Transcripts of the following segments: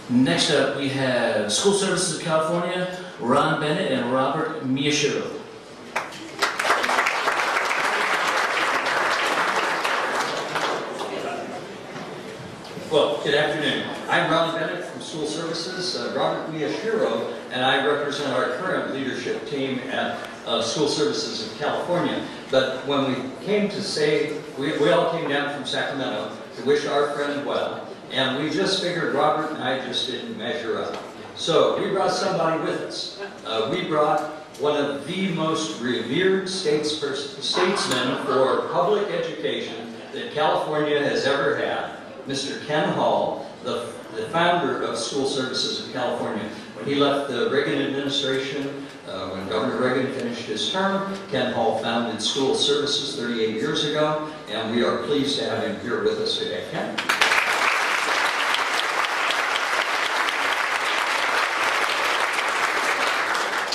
Next up, we have School Services of California, Ron Bennett and Robert Miyashiro. Well, good afternoon. I'm Ron Bennett from School Services, Robert Miyashiro, and I represent our current leadership team at School Services of California. But when we came to say, we all came down from Sacramento to wish our friend well, and we just figured Robert and I just didn't measure up. So we brought somebody with us. We brought one of the most revered statesmen for public education that California has ever had, Mr. Ken Hall, the founder of School Services of California. When he left the Reagan administration, when Governor Reagan finished his term, Ken Hall founded School Services 38 years ago, and we are pleased to have him here with us today. Ken?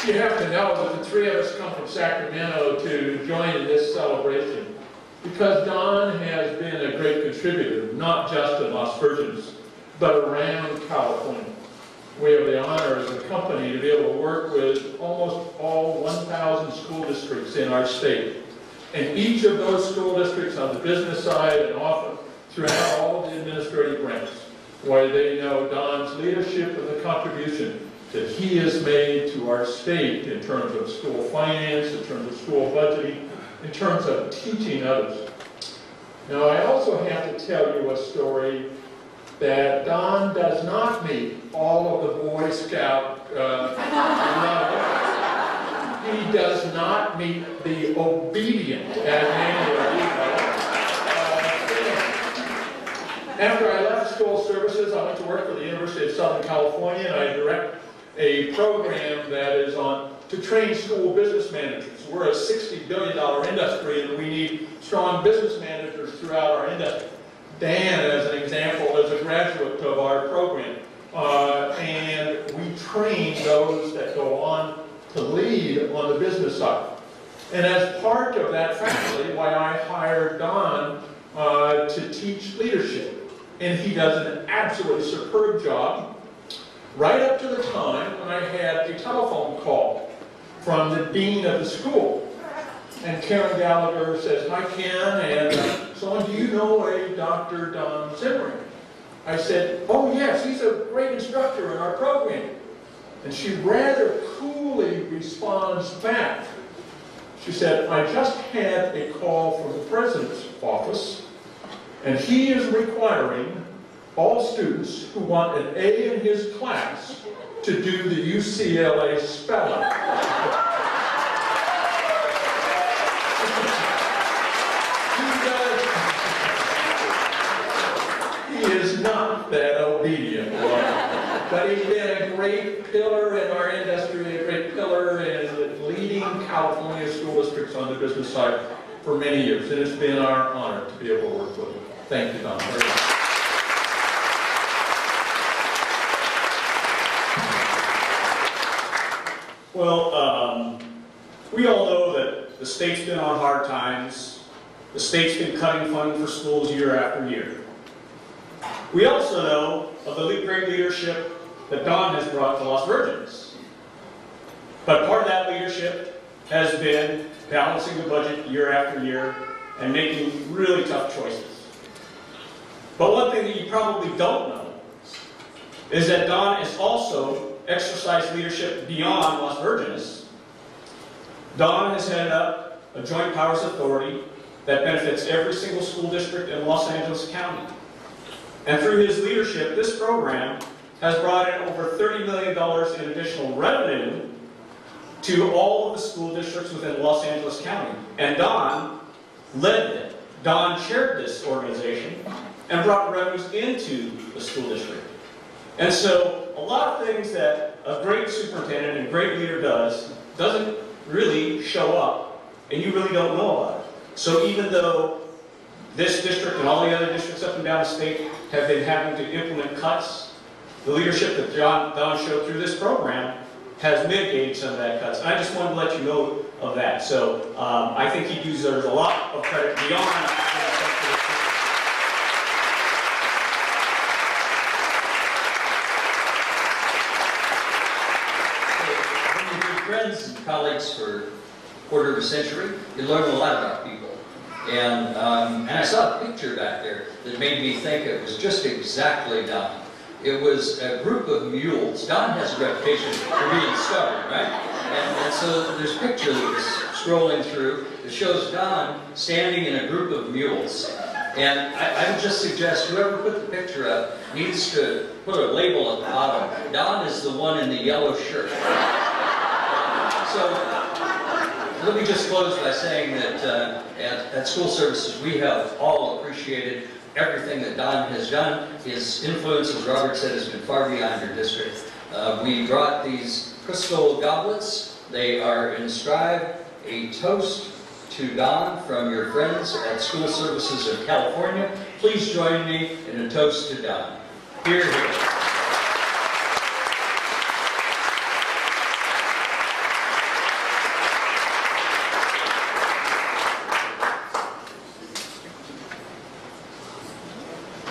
You have to know that the three of us come from Sacramento to join in this celebration because Don has been a great contributor, not just in Las Virgenes, but around California. We have the honor as a company to be able to work with almost all 1,000 school districts in our state. And each of those school districts on the business side and often throughout all of the administrative ranks, where they know Don's leadership and the contribution that he has made to our state in terms of school finance, in terms of school budgeting, in terms of teaching others. Now, I also have to tell you a story that Don does not meet all of the Boy Scout levels. He does not meet the obedient at any level. After I left School Services, I went to work for the University of Southern California, and I direct a program that is on to train school business managers. We're a $60 billion industry, and we need strong business managers throughout our industry. Dan, as an example, is a graduate of our program, and we train those that go on to lead on the business side. And as part of that faculty, why I hired Don to teach leadership, and he does an absolutely superb job. Right up to the time when I had a telephone call from the dean of the school. And Karen Gallagher says, "Hi Ken, and so do you know a Dr. Don Zimring?" I said, "Oh yes, he's a great instructor in our program." And she rather coolly responds back. She said, "I just had a call from the president's office, and he is requiring all students who want an A in his class to do the UCLA spelling." He is not that obedient, but he's been a great pillar in our industry, a great pillar in leading California school districts on the business side for many years, and it's been our honor to be able to work with him. Thank you, Don. Well, we all know that the state's been on hard times. The state's been cutting funding for schools year after year. We also know of the great leadership that Don has brought to Las Virgenes. But part of that leadership has been balancing the budget year after year and making really tough choices. But one thing that you probably don't know is that Don has also exercised leadership beyond Las Virgenes. Don has headed up a joint powers authority that benefits every single school district in Los Angeles County. And through his leadership, this program has brought in over $30 million in additional revenue to all of the school districts within Los Angeles County. And Don led it. Don chaired this organization and brought revenues into the school district. And so a lot of things that a great superintendent and great leader doesn't really show up, and you really don't know about it. So even though this district and all the other districts up and down the state have been having to implement cuts, the leadership that Don showed through this program has mitigated some of that cuts. And I just wanted to let you know of that. So I think he deserves a lot of credit beyond friends and colleagues for a quarter of a century, you learn a lot about people. And I saw a picture back there that made me think it was just exactly Don. It was a group of mules. Don has a reputation for being stubborn, right? And so there's a picture that was scrolling through that shows Don standing in a group of mules. And I would just suggest whoever put the picture up needs to put a label at the bottom. Don is the one in the yellow shirt. So let me just close by saying that at School Services, we have all appreciated everything that Don has done. His influence, as Robert said, has been far beyond your district. We brought these crystal goblets. They are inscribed a toast to Don from your friends at School Services of California. Please join me in a toast to Don. Here, here.